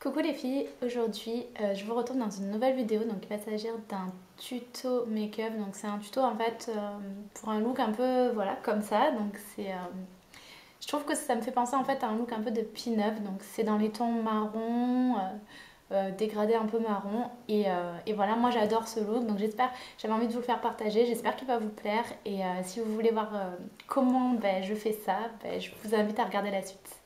Coucou les filles, aujourd'hui je vous retrouve dans une nouvelle vidéo. Donc il va s'agir d'un tuto make-up. Donc c'est un tuto en fait pour un look un peu voilà comme ça. Donc je trouve que ça me fait penser en fait à un look un peu de pin-up. Donc c'est dans les tons marron, dégradé un peu marron et voilà, moi j'adore ce look. Donc j'avais envie de vous le faire partager. J'espère qu'il va vous plaire et si vous voulez voir comment je fais ça, je vous invite à regarder la suite.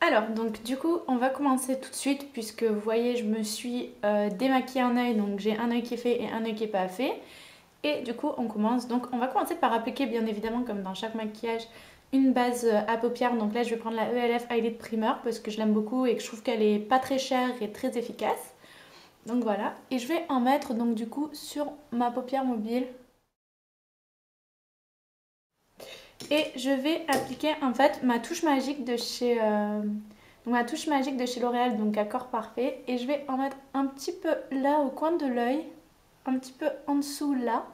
Alors, donc du coup, on va commencer tout de suite puisque vous voyez, je me suis démaquillée un œil, donc j'ai un œil qui est fait et un œil qui n'est pas fait. Et du coup, on commence. Donc, on va commencer par appliquer, bien évidemment, comme dans chaque maquillage, une base à paupières. Donc là, je vais prendre la ELF Eyelid Primer parce que je l'aime beaucoup et que je trouve qu'elle est pas très chère et très efficace. Donc voilà. Et je vais en mettre, donc du coup, sur ma paupière mobile. Et je vais appliquer en fait ma touche magique de chez L'Oréal, donc Accord Parfait. Et je vais en mettre un petit peu là au coin de l'œil, un petit peu en dessous là.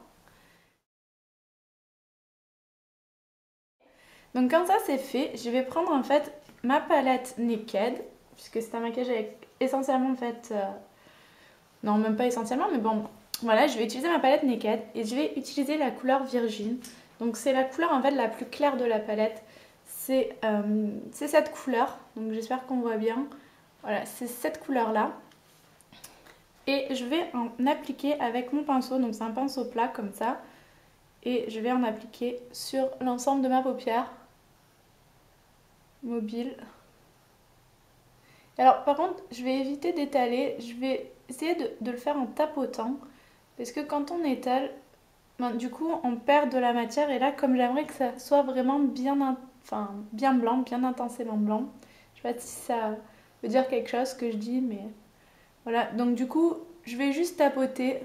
Donc quand ça c'est fait, je vais prendre en fait ma palette Naked, puisque c'est un maquillage avec essentiellement en fait... non, même pas essentiellement, mais bon, voilà, je vais utiliser ma palette Naked et je vais utiliser la couleur Virgin. Donc c'est la couleur en fait la plus claire de la palette. C'est cette couleur, donc j'espère qu'on voit bien. Voilà, c'est cette couleur là. Et je vais en appliquer avec mon pinceau, donc c'est un pinceau plat comme ça. Et je vais en appliquer sur l'ensemble de ma paupière mobile. Alors par contre, je vais éviter d'étaler, je vais essayer de le faire en tapotant. Parce que quand on étale, du coup on perd de la matière. Et là, comme j'aimerais que ça soit vraiment bien blanc, bien intensément blanc. Je sais pas si ça veut dire quelque chose ce que je dis, mais voilà. Donc du coup, je vais juste tapoter.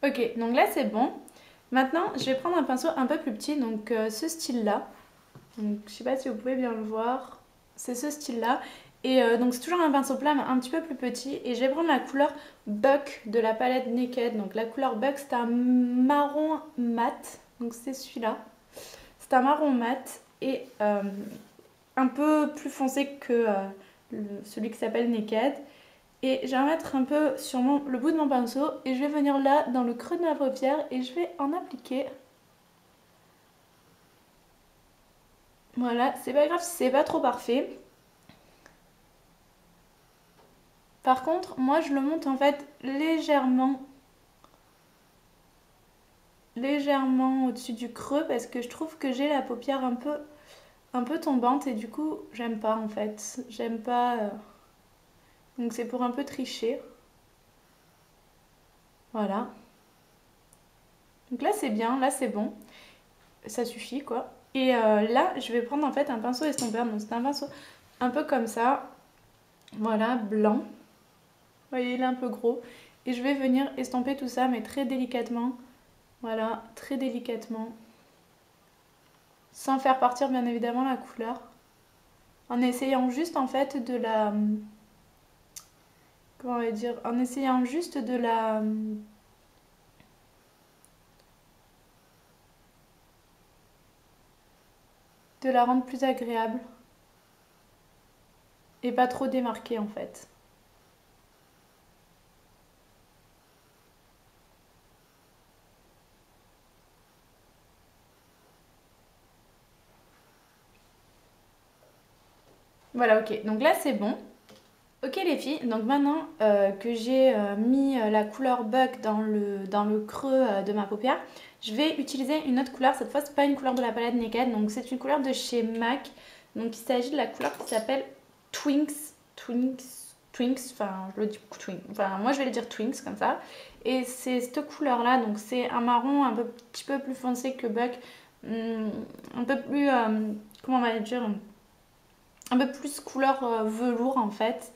Ok, donc là c'est bon. Maintenant, je vais prendre un pinceau un peu plus petit, donc ce style-là. Donc je sais pas si vous pouvez bien le voir. C'est ce style-là. Et donc c'est toujours un pinceau plat, mais un petit peu plus petit. Et je vais prendre la couleur Buck de la palette Naked. Donc la couleur Buck, c'est un marron mat. Donc c'est celui-là. C'est un marron mat et un peu plus foncé que celui qui s'appelle Naked. Et je vais en mettre un peu sur le bout de mon pinceau et je vais venir là dans le creux de ma paupière et je vais en appliquer. Voilà, c'est pas grave si c'est pas trop parfait. Par contre, moi je le monte en fait légèrement au-dessus du creux parce que je trouve que j'ai la paupière un peu tombante et du coup j'aime pas en fait. J'aime pas. Donc c'est pour un peu tricher. Voilà. Donc là c'est bien, là c'est bon. Ça suffit quoi. Et là je vais prendre en fait un pinceau estompeur. Donc c'est un pinceau un peu comme ça. Voilà, blanc. Vous voyez, il est un peu gros. Et je vais venir estomper tout ça, mais très délicatement. Voilà, très délicatement. Sans faire partir bien évidemment la couleur. En essayant juste en fait de la... Comment on va dire? En essayant juste de la rendre plus agréable. Et pas trop démarquée en fait. Voilà, ok. Donc là c'est bon. Ok les filles, donc maintenant que j'ai mis la couleur Buck dans le creux de ma paupière, je vais utiliser une autre couleur. Cette fois, c'est pas une couleur de la palette Naked, donc c'est une couleur de chez MAC. Donc il s'agit de la couleur qui s'appelle Twinks. Twinks, enfin je le dis Twinks. Enfin moi je vais le dire Twinks comme ça. Et c'est cette couleur là, donc c'est un marron petit peu plus foncé que Buck. Un peu plus, comment on va dire, un peu plus couleur velours en fait.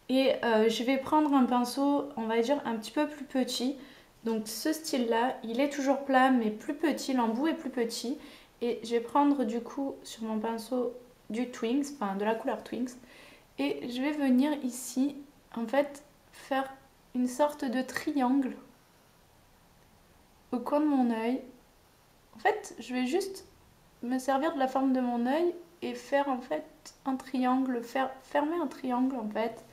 Et je vais prendre un pinceau, on va dire un petit peu plus petit. Donc ce style-là, il est toujours plat mais plus petit, l'embout est plus petit. Et je vais prendre du coup sur mon pinceau du Twinks, enfin de la couleur Twinks. Et je vais venir ici, en fait, faire une sorte de triangle au coin de mon œil. En fait, je vais juste me servir de la forme de mon œil et faire en fait un triangle, fermer un triangle en fait.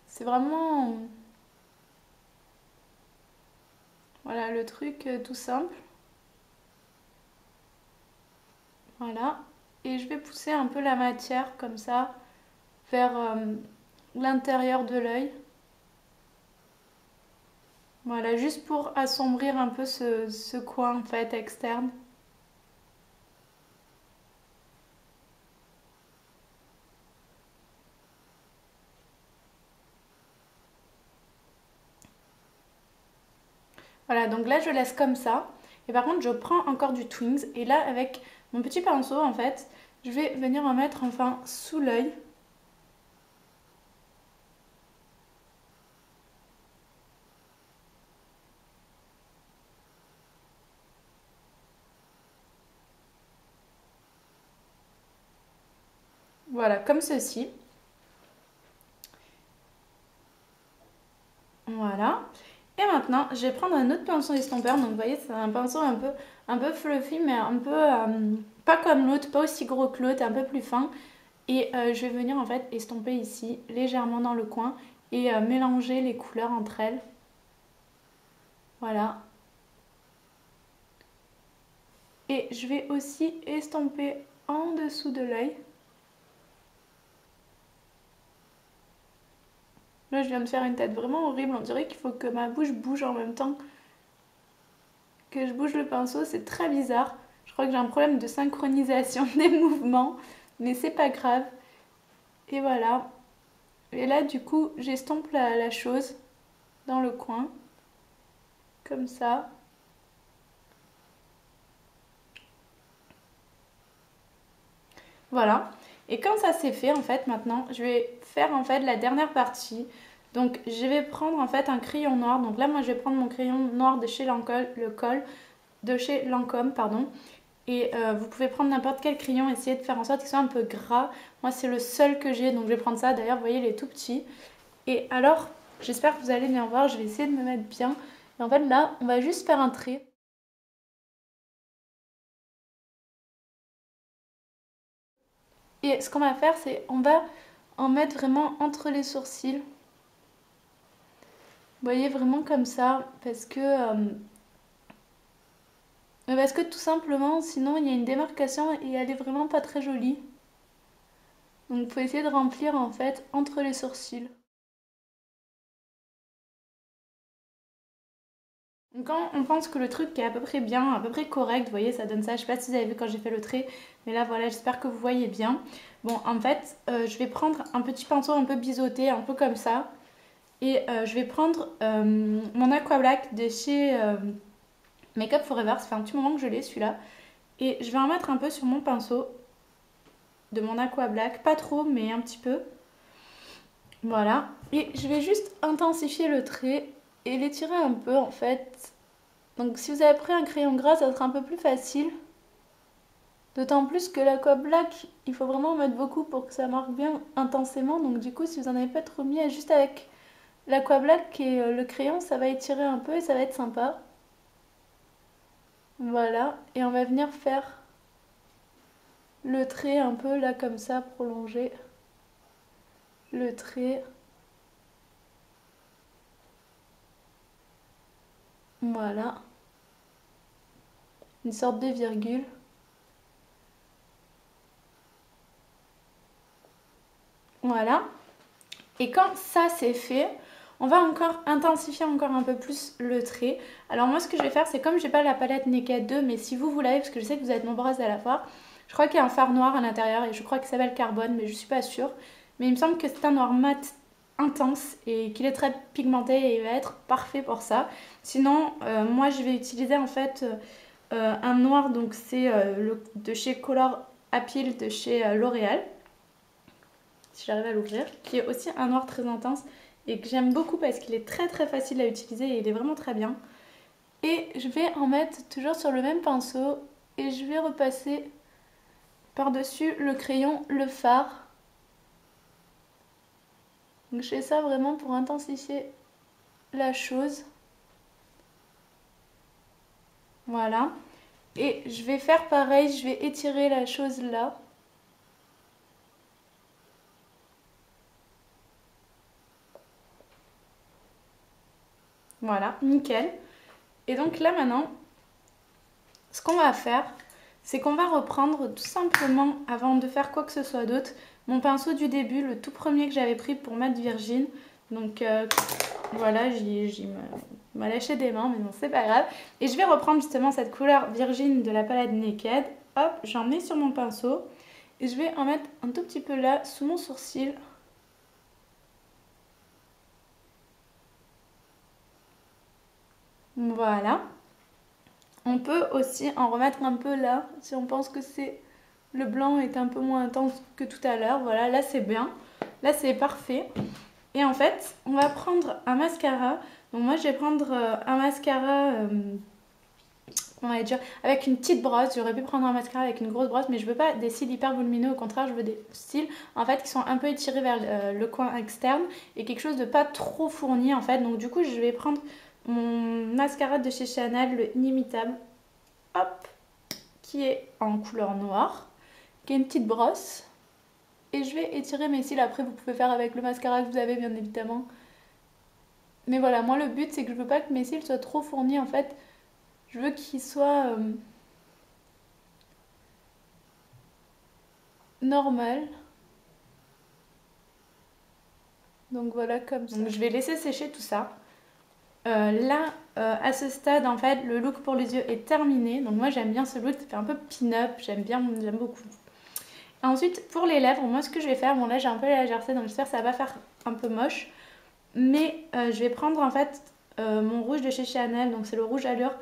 C'est vraiment voilà le truc tout simple. Voilà. Et je vais pousser un peu la matière comme ça vers l'intérieur de l'œil. Voilà, juste pour assombrir un peu ce coin en fait externe. Voilà, donc là je laisse comme ça. Et par contre je prends encore du Twings et là avec mon petit pinceau en fait, je vais venir en mettre enfin sous l'œil. Voilà, comme ceci. Voilà. Et maintenant, je vais prendre un autre pinceau estompeur. Donc, vous voyez, c'est un pinceau un peu fluffy, mais un peu pas comme l'autre, pas aussi gros que l'autre, un peu plus fin. Et je vais venir en fait estomper ici, légèrement dans le coin, et mélanger les couleurs entre elles. Voilà. Et je vais aussi estomper en dessous de l'œil. Là, je viens de faire une tête vraiment horrible. On dirait qu'il faut que ma bouche bouge en même temps que je bouge le pinceau. C'est très bizarre. Je crois que j'ai un problème de synchronisation des mouvements, mais c'est pas grave. Et voilà. Et là, du coup, j'estompe la chose dans le coin, comme ça. Voilà. Et quand ça c'est fait, en fait, maintenant, je vais faire en fait la dernière partie. Donc, je vais prendre en fait un crayon noir. Donc là, moi, je vais prendre mon crayon noir de chez Lancôme, de chez Lancôme, pardon. Et vous pouvez prendre n'importe quel crayon, essayer de faire en sorte qu'il soit un peu gras. Moi, c'est le seul que j'ai, donc je vais prendre ça. D'ailleurs, vous voyez, il est tout petit. Et alors, j'espère que vous allez bien voir. Je vais essayer de me mettre bien. Et en fait, là, on va juste faire un trait. Et ce qu'on va faire, c'est on va en mettre vraiment entre les sourcils. Vous voyez, vraiment comme ça, parce que tout simplement, sinon il y a une démarcation et elle est vraiment pas très jolie. Donc il faut essayer de remplir en fait entre les sourcils. Donc, quand on pense que le truc est à peu près bien, à peu près correct, vous voyez, ça donne ça. Je sais pas si vous avez vu quand j'ai fait le trait, mais là voilà, j'espère que vous voyez bien. Bon, en fait, je vais prendre un petit pinceau un peu biseauté, un peu comme ça. Et je vais prendre mon Aqua Black de chez Makeup Forever. Ça fait un petit moment que je l'ai celui-là. Et je vais en mettre un peu sur mon pinceau de mon Aqua Black. Pas trop, mais un petit peu. Voilà. Et je vais juste intensifier le trait et l'étirer un peu en fait. Donc si vous avez pris un crayon gras, ça sera un peu plus facile. D'autant plus que l'Aqua Black, il faut vraiment en mettre beaucoup pour que ça marque bien intensément. Donc du coup, si vous en avez pas trop mis, juste avec l'Aqua Black et le crayon, ça va étirer un peu et ça va être sympa. Voilà. Et on va venir faire le trait un peu là comme ça, prolonger le trait. Voilà. Une sorte de virgule. Voilà. Et quand ça c'est fait, on va encore intensifier encore un peu plus le trait. Alors moi ce que je vais faire, c'est comme j'ai pas la palette Naked 2, mais si vous l'avez, parce que je sais que vous êtes nombreuses à la voir, je crois qu'il y a un fard noir à l'intérieur et je crois qu'il s'appelle Carbone, mais je suis pas sûre. Mais il me semble que c'est un noir mat intense et qu'il est très pigmenté et il va être parfait pour ça. Sinon, moi je vais utiliser en fait un noir, donc c'est de chez Color Appeal de chez L'Oréal, si j'arrive à l'ouvrir, qui est aussi un noir très intense et que j'aime beaucoup parce qu'il est très très facile à utiliser et il est vraiment très bien. Et je vais en mettre toujours sur le même pinceau et je vais repasser par-dessus le crayon le fard. Donc je fais ça vraiment pour intensifier la chose. Voilà. Et je vais faire pareil, je vais étirer la chose là. Voilà, nickel. Et donc là maintenant, ce qu'on va faire, c'est qu'on va reprendre tout simplement, avant de faire quoi que ce soit d'autre, mon pinceau du début, le tout premier que j'avais pris pour mettre Virgin. Donc voilà, j'y m'a lâché des mains, mais non, c'est pas grave. Et je vais reprendre justement cette couleur Virgin de la palette Naked. Hop, j'en mets sur mon pinceau. Et je vais en mettre un tout petit peu là, sous mon sourcil. Voilà. On peut aussi en remettre un peu là, si on pense que le blanc est un peu moins intense que tout à l'heure. Voilà, là c'est bien. Là c'est parfait. Et en fait, on va prendre un mascara. Donc moi je vais prendre un mascara, on va dire, avec une petite brosse. J'aurais pu prendre un mascara avec une grosse brosse, mais je veux pas des cils hyper volumineux. Au contraire, je veux des cils en fait qui sont un peu étirés vers le coin externe et quelque chose de pas trop fourni en fait. Donc du coup, je vais prendre mon mascara de chez Chanel, le Inimitable, hop, qui est en couleur noire, qui est une petite brosse. Et je vais étirer mes cils. Après, vous pouvez faire avec le mascara que vous avez, bien évidemment. Mais voilà, moi, le but, c'est que je veux pas que mes cils soient trop fournis, en fait. Je veux qu'ils soient normal. Donc voilà, comme ça. Donc je vais laisser sécher tout ça. Là, à ce stade, en fait, le look pour les yeux est terminé. Donc moi, j'aime bien ce look. Ça fait un peu pin-up. J'aime beaucoup. Et ensuite, pour les lèvres, moi, ce que je vais faire... Bon, là, j'ai un peu la légèreté, donc j'espère que ça va faire un peu moche. Mais je vais prendre, en fait, mon rouge de chez Chanel. Donc c'est le rouge allure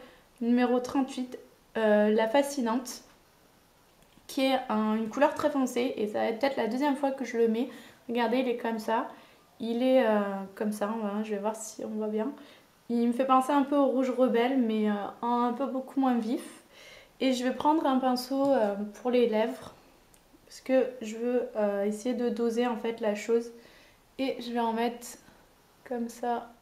numéro 38, la Fascinante, qui est une couleur très foncée. Et ça va être peut-être la deuxième fois que je le mets. Regardez, il est comme ça. Il est comme ça, voilà, je vais voir si on voit bien. Il me fait penser un peu au rouge rebelle, mais un peu beaucoup moins vif. Et je vais prendre un pinceau pour les lèvres, parce que je veux essayer de doser en fait la chose. Et je vais en mettre comme ça.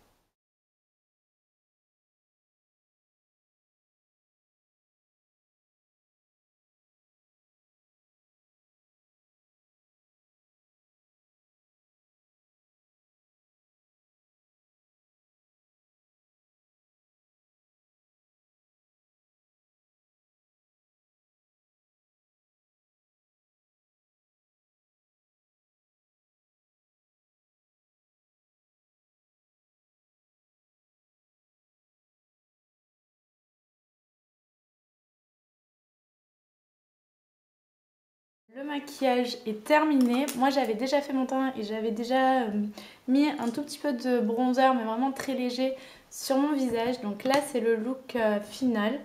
Le maquillage est terminé. Moi j'avais déjà fait mon teint et j'avais déjà mis un tout petit peu de bronzer, mais vraiment très léger, sur mon visage. Donc là c'est le look final.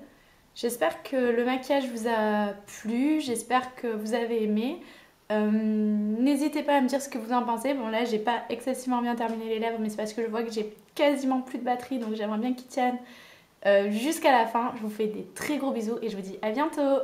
J'espère que le maquillage vous a plu, j'espère que vous avez aimé. N'hésitez pas à me dire ce que vous en pensez. Bon là j'ai pas excessivement bien terminé les lèvres, mais c'est parce que je vois que j'ai quasiment plus de batterie, donc j'aimerais bien qu'ils tiennent jusqu'à la fin. Je vous fais des très gros bisous et je vous dis à bientôt.